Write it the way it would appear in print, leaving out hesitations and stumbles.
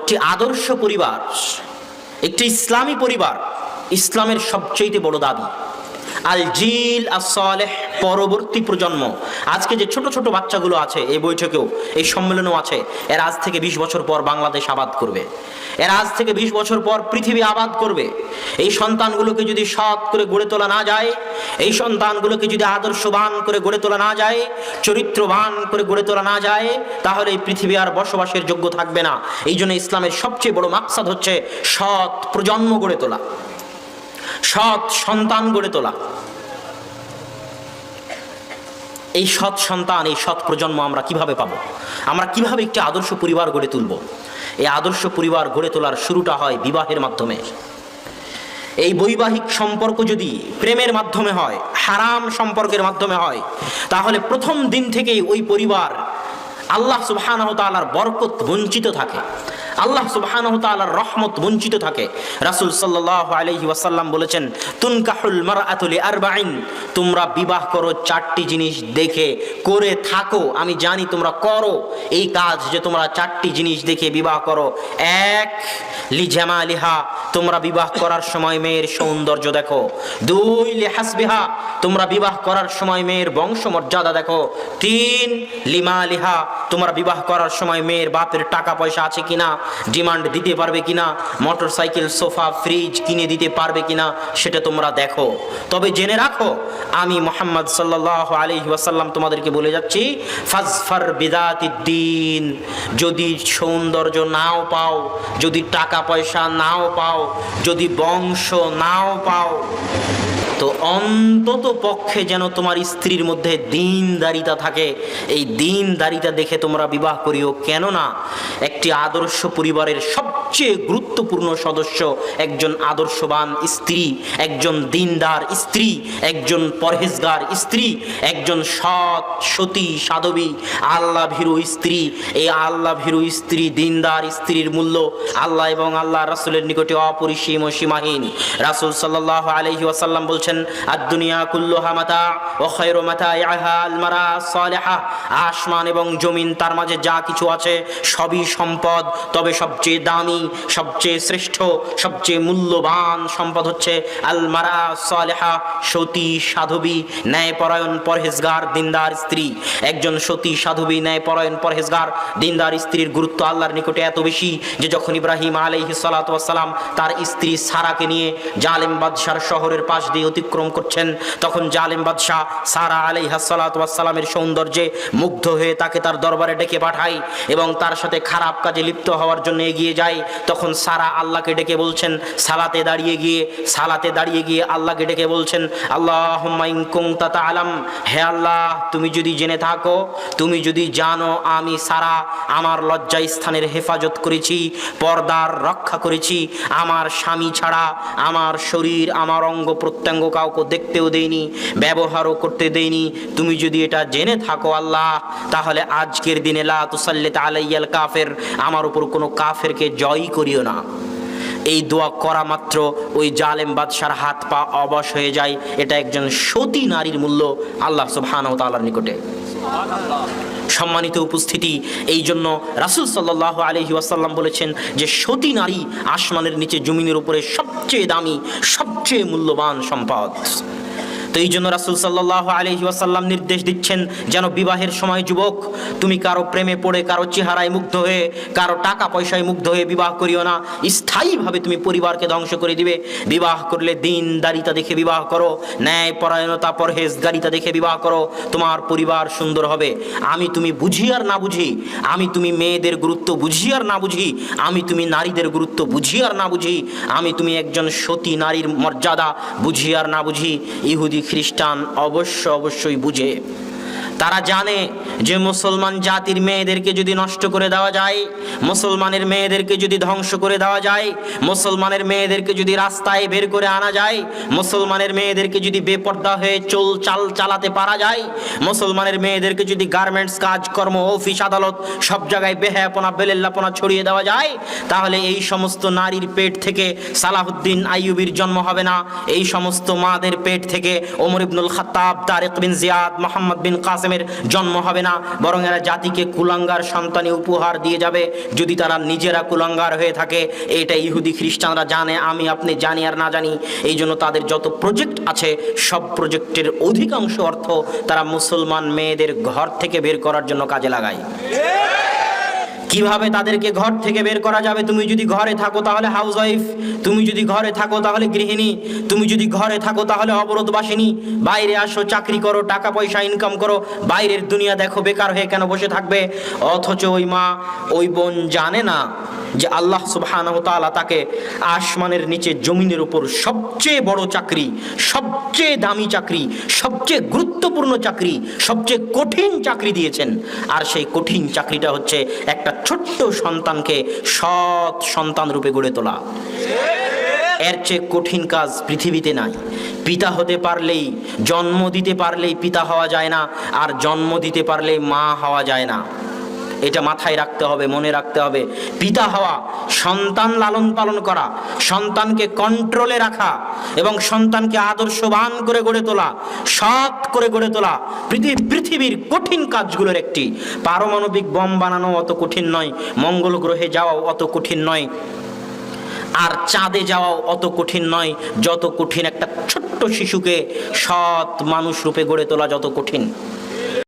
একটি আদর্শ পরিবার, একটি ইসলামী পরিবার ইসলামের সবচেয়ে বড় দাবি। আল জিল আস-সালেহ, পরবর্তী প্রজন্ম। আজকে যে ছোট ছোট বাচ্চাগুলো আছে এই বৈঠকেও, এই সম্মেলনেও আছে, এরা আজ থেকে 20 বছর পর বাংলাদেশ আবাদ করবে, এরা আজ থেকে 20 বছর পর পৃথিবী আবাদ করবে। এই সন্তানগুলোকে যদি সৎ করে গড়ে তোলা না যায়, এই সন্তানগুলোকে যদি আদর্শবান করে গড়ে তোলা না যায়, চরিত্রবান করে গড়ে তোলা না যায়, তাহলে এই পৃথিবী আর বসবাসের যোগ্য থাকবে না। এই জন্য ইসলামের সবচেয়ে বড় মাকসাদ হচ্ছে সৎ প্রজন্ম গড়ে তোলা, সৎ সন্তান গড়ে তোলা। এই সৎ সন্তান, এই সৎ প্রজন্ম আমরা কিভাবে পাবো? আমরা কিভাবে একটি আদর্শ পরিবার গড়ে তুলব? এই আদর্শ পরিবার গড়ে তোলার শুরুটা হয় বিবাহের মাধ্যমে। এই বৈবাহিক সম্পর্ক যদি প্রেমের মাধ্যমে হয়, হারাম সম্পর্কের মাধ্যমে হয়, তাহলে প্রথম দিন থেকেই ওই পরিবার আল্লাহ সুবহানাহু ওয়া তাআলার বরকত বঞ্চিত থাকে, আল্লাহ সুবহানাহু ওয়া তাআলার রহমত বঞ্চিত থাকে। রাসূল সাল্লাল্লাহু আলাইহি ওয়াসাল্লাম বলেছেন, তুনকাহুল মারআতু লিআরবাইন, তোমরা বিবাহ করো 4টি জিনিস দেখে, করে থাকো। আমি জানি তোমরা করো এই কাজ, যে তোমরা 4টি জিনিস দেখে বিবাহ করো। 1 লিজামালিহা, তোমরা বিবাহ করার সময় মেয়ের সৌন্দর্য দেখো। 2 লিহাসবিহা, তোমরা বিবাহ করার সময় মেয়ের বংশমর্যাদা দেখো। 3 লিমালিহা, তোমরা বিবাহ করার সময় মেয়ের বাপের টাকা পয়সা আছে কিনা, ডিমান্ড দিতে পারবে কিনা, মোটরসাইকেল, সোফা, ফ্রিজ কিনে দিতে পারবে কিনা, সেটা তোমরা দেখো। তবে জেনে রাখো, আমি মুহাম্মদ সাল্লাল্লাহু আলাইহি ওয়াসাল্লাম তোমাদেরকে বলে যাচ্ছি, ফাজফার বিদাতিদ্দিন, যদি সৌন্দর্য নাও পাও, যদি টাকা পয়সা নাও পাও, যদি বংশ নাও পাও, তো অন্তত পক্ষে যেন তোমার স্ত্রীর মধ্যে দীনদারিতা থাকে। এই দীনদারিতা দেখে তোমরা বিবাহ করিও। কেননা একটি আদর্শ পরিবারের সবচেয়ে গুরুত্বপূর্ণ সদস্য একজন আদর্শবান স্ত্রী, একজন দীনদার স্ত্রী, একজন পরহেজগার স্ত্রী, একজন সৎ সতী সাধবী আল্লাহ ভীরু স্ত্রী। এই আল্লাহ ভীরু স্ত্রী, দীনদার স্ত্রীর মূল্য আল্লাহ এবং আল্লাহ রাসূলের নিকটে অপরিসীম ও সীমাহীন। রাসূল সাল্লাল্লাহু আলাইহি ওয়াসাল্লাম বলছেন, আদ-দুনিয়া কুল্লুহা মাতা ওয়া খায়রু মাতাইহা আল-মারআ সালিহা, আসমান এবং জমিন তার মাঝে যা কিছু আছে সবই সম্পদ, তবে সবচেয়ে দামি, সবচেয়ে শ্রেষ্ঠ, সবচেয়ে মূল্যবান সম্পদ হচ্ছে আল-মারআ সালিহা, সতী সাধবী ন্যায়পরায়ণ পরহেজগার দিনদার স্ত্রী। একজন সতী সাধবী ন্যায়পরায়ণ পরহেজগার দিনদার স্ত্রীর গুরুত্ব আল্লাহর নিকটে এত বেশি যে যখন ইব্রাহিম আলাইহিস সালাতু ওয়াস সালাম তার স্ত্রী সারাকে নিয়ে জালেম বাদশার শহরের পাশ দিয়ে অতিক্রম করছেন, তখন জালেম বাদশাহ সারা আলাইহিস সালাতু ওয়াস সালামের সৌন্দর্যে মুগ্ধ হয়ে তাকে তার দরবারে ডেকে পাঠায় এবং তার সাথে খারাপ কাজে লিপ্ত হওয়ার জন্য এগিয়ে যায়। তখন সারা আল্লাহকে ডেকে বলছেন, সালাতে দাঁড়িয়ে গিয়ে আল্লাহকে ডেকে বলছেন, আল্লাহুম্মা ইন কুনতা তা'লাম, হে আল্লাহ তুমি যদি জেনে থাকো, তুমি যদি জানো আমি সারা আমার লজ্জা স্থানের হেফাজত করেছি, পর্দার রক্ষা করেছি, আমার স্বামী ছাড়া আমার শরীর, আমার অঙ্গ প্রত্যঙ্গ কাউকে দেখতেও দেইনি, ব্যবহারও করতে দেইনি, তুমি যদি এটা জেনে থাকো আল্লাহ, তাহলে আজকের দিনে লা তুসাল্লিত আলাইয়াল কাফের, আমার উপর কোনো কাফেরকে জয় করিও না। এই দোয়া করা মাত্র ওই জালেম বাদশার হাত পা অবশ হয়ে যায়। এটা একজন সতী নারীর মূল্য আল্লাহ সুবহানাহু ওয়া তাআলার নিকটে। সম্মানিত উপস্থিতি, এই জন্য রাসূল সাল্লাল্লাহু আলাইহি ওয়াসাল্লাম বলেছেন যে সতী নারী আসমানের নিচে জমিনের উপরে সবচেয়ে দামি, সবচেয়ে মূল্যবান সম্পদ। তো এই জন্য রাসূল সাল্লাল্লাহু আলাইহি ওয়াসাল্লাম নির্দেশ দিচ্ছেন যেন বিবাহের সময় যুবক তুমি কারো প্রেমে পড়ে, কারো চেহারায় মুগ্ধ হয়ে, কারো টাকা পয়সায় মুগ্ধ হয়ে বিবাহ করিও না। স্থায়ীভাবে তুমি পরিবারকে ধ্বংস করে দিবে। বিবাহ করলে দীনদারিতা দেখে বিবাহ করো, ন্যায় পরায়ণতা পরহেজগারিতা দেখে বিবাহ করো, তোমার পরিবার সুন্দর হবে। আমি তুমি বুঝি আর না বুঝি, আমি তুমি মেয়েদের গুরুত্ব বুঝি আর না বুঝি, আমি তুমি নারীদের গুরুত্ব বুঝি আর না বুঝি, আমি তুমি একজন সতী নারীর মর্যাদা বুঝি আর না বুঝি, ইহুদি খ্রিস্টান অবশ্যই বুঝে। তারা জানে যে মুসলমান জাতির মেয়েদেরকে যদি নষ্ট করে দেওয়া যায়, মুসলমানের মেয়েদেরকে যদি ধ্বংস করে দেওয়া যায়, মুসলমানের মেয়েদেরকে যদি রাস্তায় বের করে আনা যায়, মুসলমানের মেয়েদেরকে যদি বেপর্দা হয়ে চালাতে পারা যায়, মুসলমানের মেয়েদেরকে যদি গার্মেন্টস কাজকর্ম, অফিস আদালত সব জায়গায় বেহায়াপনা বেলেল্লাপনা ছড়িয়ে দেওয়া যায়, তাহলে এই সমস্ত নারীর পেট থেকে সালাহুদ্দিন আইয়ুবীর জন্ম হবে না। এই সমস্ত মাদের পেট থেকে ওমর ইবনুল খাত্তাব, তারিক বিন জিয়াদ, মুহাম্মদ বিন কাসিম ইসলামের জন্ম হবে না, বরং এরা জাতিকে কুলাঙ্গার সন্তানে উপহার দিয়ে যাবে যদি তারা নিজেরা কুলাঙ্গার হয়ে থাকে। এটা ইহুদি খ্রিস্টানরা জানে, আমি আপনি জানি আর না জানি। এই জন্য তাদের যত প্রজেক্ট আছে সব প্রজেক্টের অধিকাংশ অর্থ তারা মুসলমান মেয়েদের ঘর থেকে বের করার জন্য কাজে লাগায়। কিভাবে তাদেরকে ঘর থেকে বের করা যাবে? তুমি যদি ঘরে থাকো তাহলে হাউস ওয়াইফ, তুমি যদি ঘরে থাকো তাহলে গৃহিণী, তুমি যদি ঘরে থাকো তাহলে অবরোধবাসিনী। বাইরে আসো, চাকরি করো, টাকা পয়সা ইনকাম করো, বাইরের দুনিয়া দেখো, বেকার হয়ে কেন বসে থাকবে? অথচ ওই মা ওই বোন জানে না যে আল্লাহ সুবহানাহু ওয়া তাআলা তাকে আসমানের নিচে জমিনের উপর সবচেয়ে বড় চাকরি, সবচেয়ে দামি চাকরি, সবচেয়ে গুরুত্বপূর্ণ চাকরি, সবচেয়ে কঠিন চাকরি দিয়েছেন। আর সেই কঠিন চাকরিটা হচ্ছে একটা ছোট্ট সন্তানকে সৎ সন্তান রূপে গড়ে তোলা। এর চেয়ে কঠিন কাজ পৃথিবীতে নাই। পিতা হতে পারলেই, জন্ম দিতে পারলেই পিতা হওয়া যায় না, আর জন্ম দিতে পারলেই মা হওয়া যায় না। এটা মাথায় রাখতে হবে, মনে রাখতে হবে। পিতা হওয়া, সন্তান লালন পালন করা, সন্তানকে কন্ট্রোলে রাখা এবং সন্তানকে আদর্শবান করে গড়ে তোলা, সৎ করে গড়ে তোলা পৃথিবীর কঠিন কাজগুলোর একটি। পারমাণবিক বম বানানো অত কঠিন নয়, মঙ্গল গ্রহে যাওয়াও অত কঠিন নয়, আর চাঁদে যাওয়াও অত কঠিন নয় যত কঠিন একটা ছোট্ট শিশুকে সৎ মানুষ রূপে গড়ে তোলা যত কঠিন।